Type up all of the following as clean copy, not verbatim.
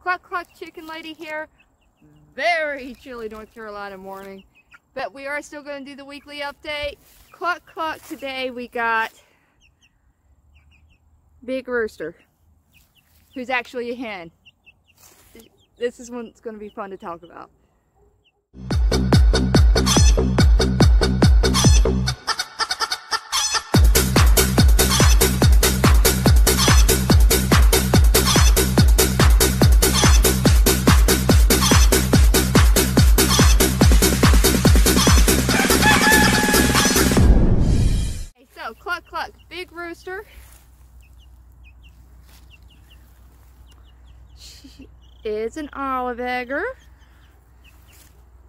Cluck Cluck Chicken Lady here. Very chilly North Carolina morning, but we are still going to do the weekly update. Cluck Cluck, today we got Big Rooster, who's actually a hen. This is one that's going to be fun to talk about. So, Cluck Cluck, Big Rooster. She is an olive egger.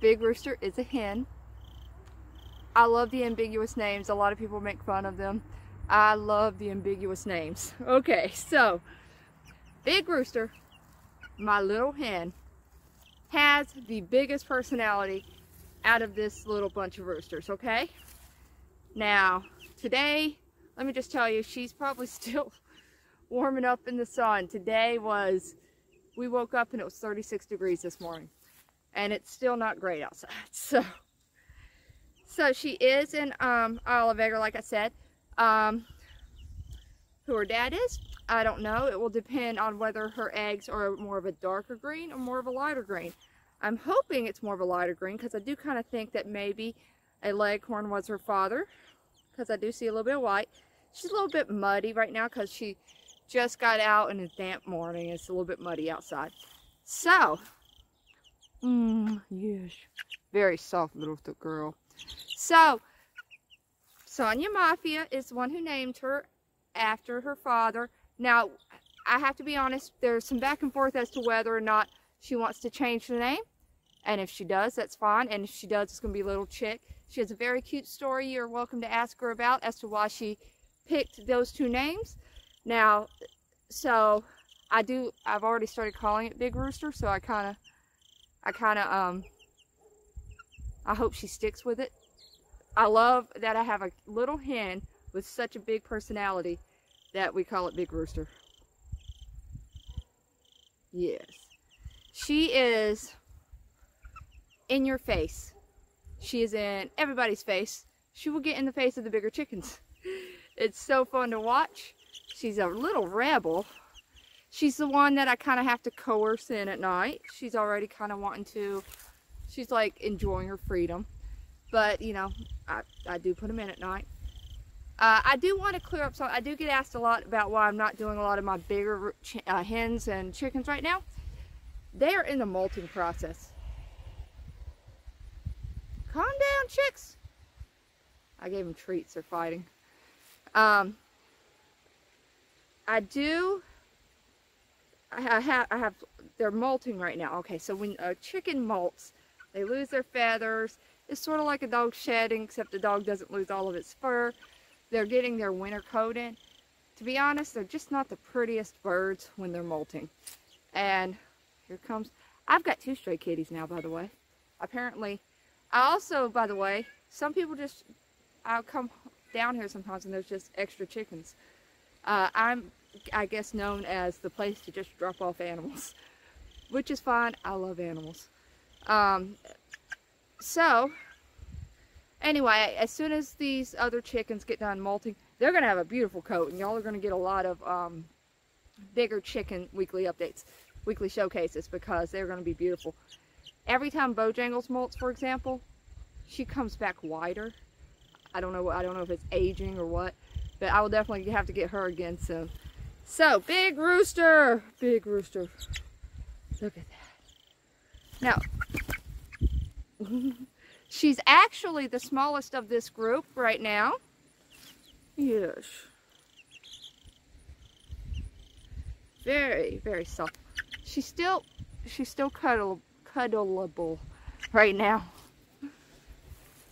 Big Rooster is a hen. I love the ambiguous names. A lot of people make fun of them. I love the ambiguous names. Okay, so Big Rooster, my little hen, has the biggest personality out of this little bunch of roosters, okay? Now, today, let me just tell you, she's probably still warming up in the sun. Today we woke up and it was 36 degrees this morning. And it's still not great outside. So she is an olive egger, like I said. Who her dad is, I don't know. It will depend on whether her eggs are more of a darker green or more of a lighter green. I'm hoping it's more of a lighter green because I do kind of think that maybe a leghorn was her father, because I do see a little bit of white. She's a little bit muddy right now because she just got out in a damp morning. It's a little bit muddy outside. So, yes, very soft little girl. So, Sonia Mafia is the one who named her after her father. Now, I have to be honest, there's some back and forth as to whether or not she wants to change the name. And if she does, that's fine. And if she does, it's going to be Little Chick. She has a very cute story you're welcome to ask her about as to why she picked those two names. Now, so I've already started calling it Big Rooster, so I hope she sticks with it. I love that I have a little hen with such a big personality that we call it Big Rooster. Yes. She is in your face. She is in everybody's face. She will get in the face of the bigger chickens. It's so fun to watch. She's a little rebel. She's the one that I kind of have to coerce in at night. She's already kind of wanting to, she's like enjoying her freedom. But, you know, I do put them in at night. I do want to clear up something. I do get asked a lot about why I'm not doing a lot of my bigger hens and chickens right now. They are in the molting process. Calm down, chicks. I gave them treats. They're fighting. They're molting right now. Okay, so when a chicken molts, they lose their feathers. It's sort of like a dog shedding, except the dog doesn't lose all of its fur. They're getting their winter coat in. To be honest, they're just not the prettiest birds when they're molting. And here comes, I've got 2 stray kitties now, by the way. Apparently, I also, by the way, some people just, I'll come down here sometimes and there's just extra chickens. I'm, I guess, known as the place to just drop off animals, which is fine. I love animals. So, anyway, as soon as these other chickens get done molting, they're going to have a beautiful coat, and y'all are going to get a lot of bigger chicken weekly updates, weekly showcases, because they're going to be beautiful. Every time Bojangles molts, for example, she comes back whiter. I don't know if it's aging or what, but I will definitely have to get her again soon. So, Big Rooster! Big Rooster. Look at that. Now, she's actually the smallest of this group right now. Yes. Very, very soft. She's still cuddleable right now.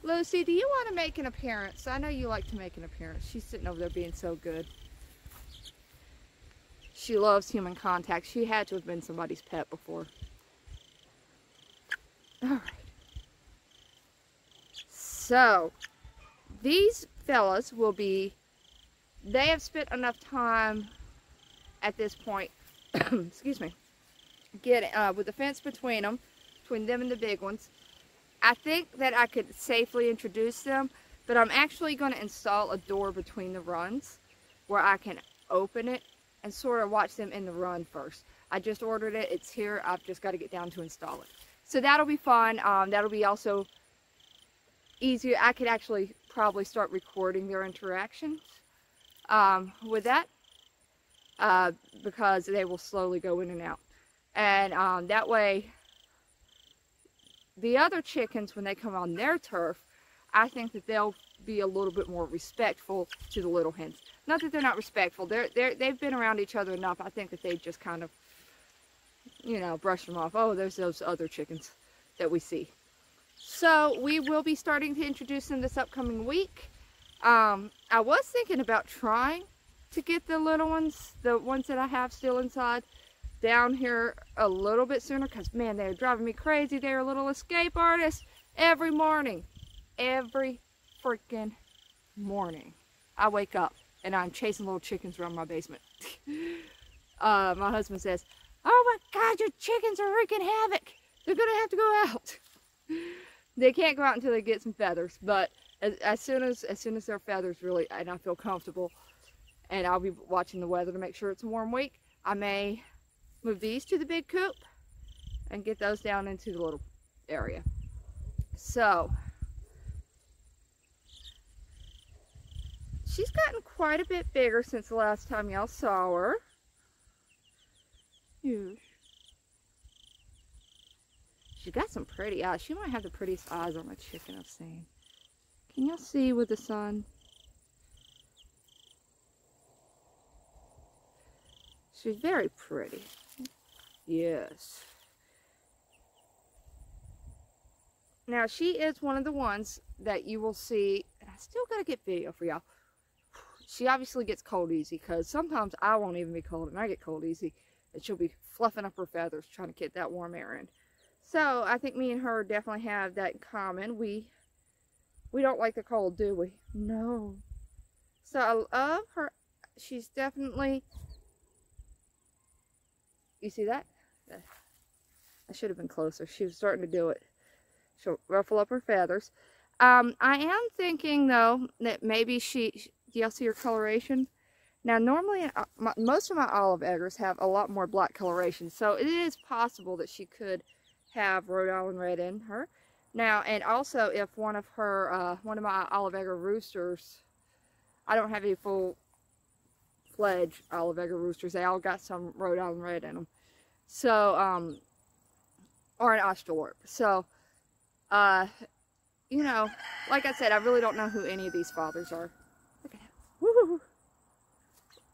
Lucy, do you want to make an appearance? I know you like to make an appearance. She's sitting over there being so good. She loves human contact. She had to have been somebody's pet before. Alright. So, these fellas will be, they have spent enough time at this point, excuse me, get with the fence between them and the big ones. I think that I could safely introduce them, but I'm actually going to install a door between the runs where I can open it and sort of watch them in the run first. I just ordered it. It's here. I've just got to get down to install it. So that'll be fun. That'll be also easier. I could actually probably start recording their interactions with that because they will slowly go in and out. And that way, the other chickens, when they come on their turf, I think that they'll be a little bit more respectful to the little hens. Not that they're not respectful. They've been around each other enough. I think that they just kind of, you know, brush them off. Oh, there's those other chickens that we see. So we will be starting to introduce them this upcoming week. I was thinking about trying to get the little ones, the ones that I have still inside, down here a little bit sooner, because man, they're driving me crazy. They're a little escape artists every morning. Every freaking morning I wake up and I'm chasing little chickens around my basement. My husband says, oh my God, your chickens are wreaking havoc. They're gonna have to go out. They can't go out until they get some feathers, but as soon as their feathers really, and I feel comfortable, and I'll be watching the weather to make sure it's a warm week, I may move these to the big coop and get those down into the little area. So she's gotten quite a bit bigger since the last time y'all saw her. She's got some pretty eyes. She might have the prettiest eyes on a chicken I've seen. Can y'all see with the sun? She's very pretty. Yes. Now she is one of the ones that you will see. I still gotta get video for y'all. She obviously gets cold easy, because sometimes I won't even be cold and I get cold easy, and she'll be fluffing up her feathers trying to get that warm air in. So I think me and her definitely have that in common. We don't like the cold, do we? No. So I love her. She's definitely, you see that? I should have been closer. She was starting to do it. She'll ruffle up her feathers. I am thinking though that maybe do y'all see her coloration? Now normally most of my olive eggers have a lot more black coloration, so it is possible that she could have Rhode Island red in her. Now, and also if one of my olive egger roosters, I don't have any full-fledged olive egger roosters, they all got some Rhode Island red in them. So, or an Australorp. So, you know, like I said, I really don't know who any of these fathers are. Look at that. Woo!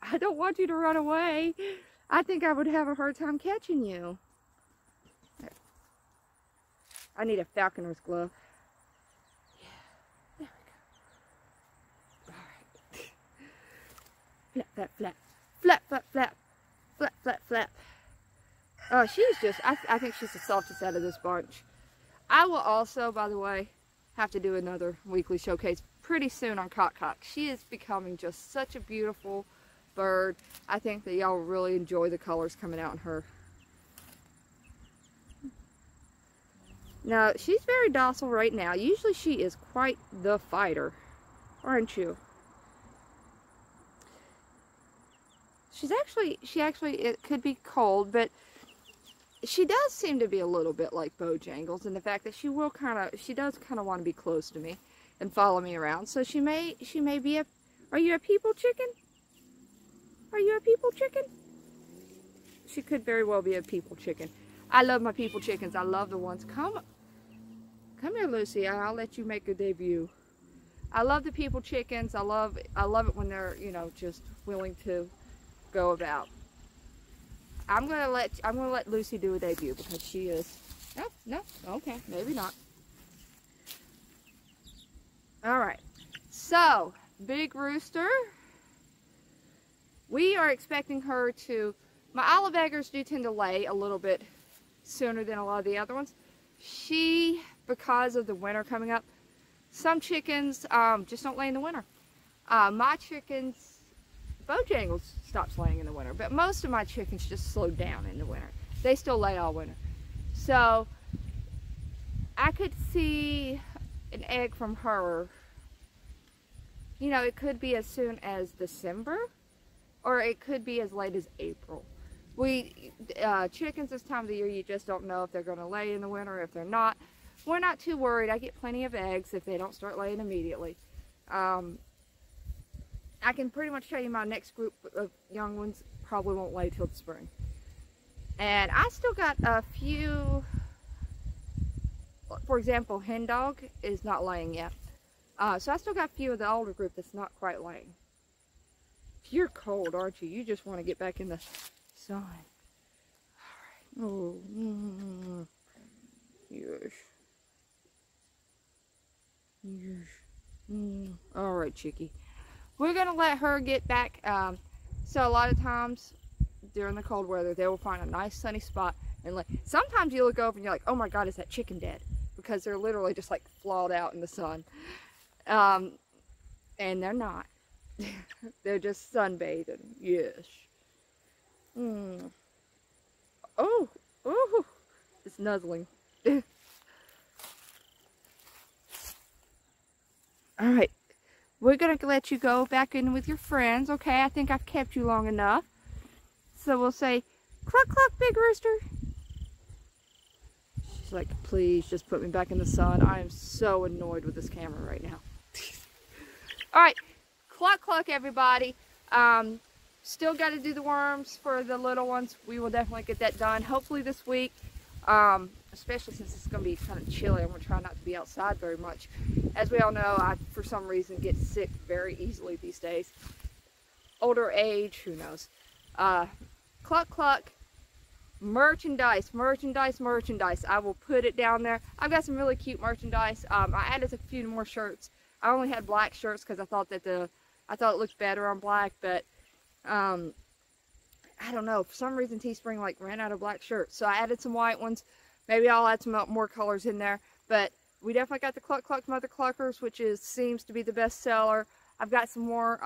I don't want you to run away. I think I would have a hard time catching you. I need a falconer's glove. Yeah, there we go. Alright. Flap, flap, flap. Flap, flap, flap. Flap, flap, flap. Oh, she's just, I think she's the softest out of this bunch. I will also, by the way, have to do another weekly showcase pretty soon on Cock. She is becoming just such a beautiful bird. I think that y'all will really enjoy the colors coming out in her. Now, she's very docile right now. Usually she is quite the fighter, aren't you? She actually, it could be cold, but she does seem to be a little bit like Bojangles in the fact that she does kind of want to be close to me and follow me around. So she may be are you a people chicken? Are you a people chicken? She could very well be a people chicken. I love my people chickens. I love the ones. Come here, Lucy. I'll let you make a debut. I love the people chickens. I love it when they're, you know, just willing to go about. I'm gonna let Lucy do a debut because she is. No, okay, maybe not. All right. So, Big Rooster. We are expecting her to. My olive eggers do tend to lay a little bit sooner than a lot of the other ones. Because of the winter coming up, some chickens just don't lay in the winter. My chickens, Bojangles stops laying in the winter, but most of my chickens just slow down in the winter. they still lay all winter. So I could see an egg from her, you know, it could be as soon as December, or it could be as late as April. Chickens this time of the year, you just don't know if they're going to lay in the winter, if they're not. We're not too worried. I get plenty of eggs if they don't start laying immediately. I can pretty much tell you my next group of young ones probably won't lay till the spring. And I still got a few, for example, hen dog is not laying yet. So I still got a few of the older group that's not quite laying. You're cold, aren't you? You just want to get back in the sun. All right. Oh, yes. Yes. All right, Chickie. We're going to let her get back. So a lot of times during the cold weather, they will find a nice sunny spot. And sometimes you look over and you're like, oh my God, is that chicken dead? Because they're literally just like flawed out in the sun. And they're not. They're just sunbathing. Yes. Oh, it's nuzzling. All right, we're gonna let you go back in with your friends. Okay, I think I've kept you long enough. So we'll say, cluck cluck, big rooster. She's like, please just put me back in the sun. I am so annoyed with this camera right now. All right, cluck cluck, everybody. Still got to do the worms for the little ones. We will definitely get that done, hopefully this week. Especially since it's going to be kind of chilly. I'm going to try not to be outside very much. As we all know, I, for some reason, get sick very easily these days. Older age, who knows. Cluck cluck, merchandise. I will put it down there. I've got some really cute merchandise. I added a few more shirts. I only had black shirts because I thought that it looked better on black, but I don't know, for some reason Teespring like ran out of black shirts, so I added some white ones. Maybe I'll add some more colors in there, but we definitely got the Cluck Cluck Mother Cluckers, which seems to be the best seller. I've got some more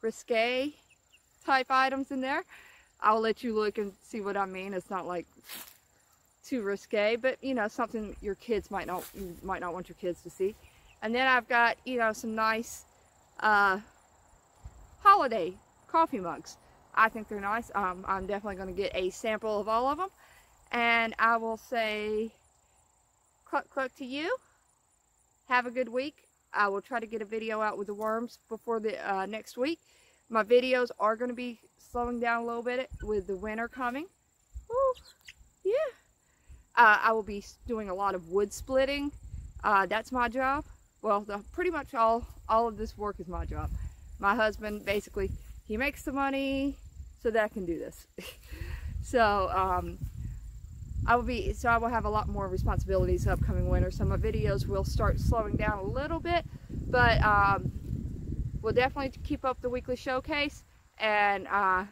risque type items in there. I'll let you look and see what I mean. It's not like too risque, but you know, something your kids might not want your kids to see. And then I've got, you know, some nice holiday coffee mugs. I think they're nice. I'm definitely going to get a sample of all of them. And I will say cluck cluck to you. Have a good week. I will try to get a video out with the worms before the next week. My videos are going to be slowing down a little bit with the winter coming. Woo, yeah. I will be doing a lot of wood splitting. That's my job. Well, pretty much all of this work is my job. My husband, basically, he makes the money so that I can do this. So, I will have a lot more responsibilities upcoming winter. So my videos will start slowing down a little bit, but we'll definitely keep up the weekly showcase, and I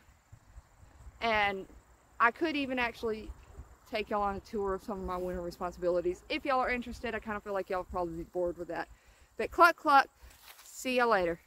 could even actually take y'all on a tour of some of my winter responsibilities. If y'all are interested, I kind of feel like y'all probably be bored with that. But cluck cluck, see y'all later.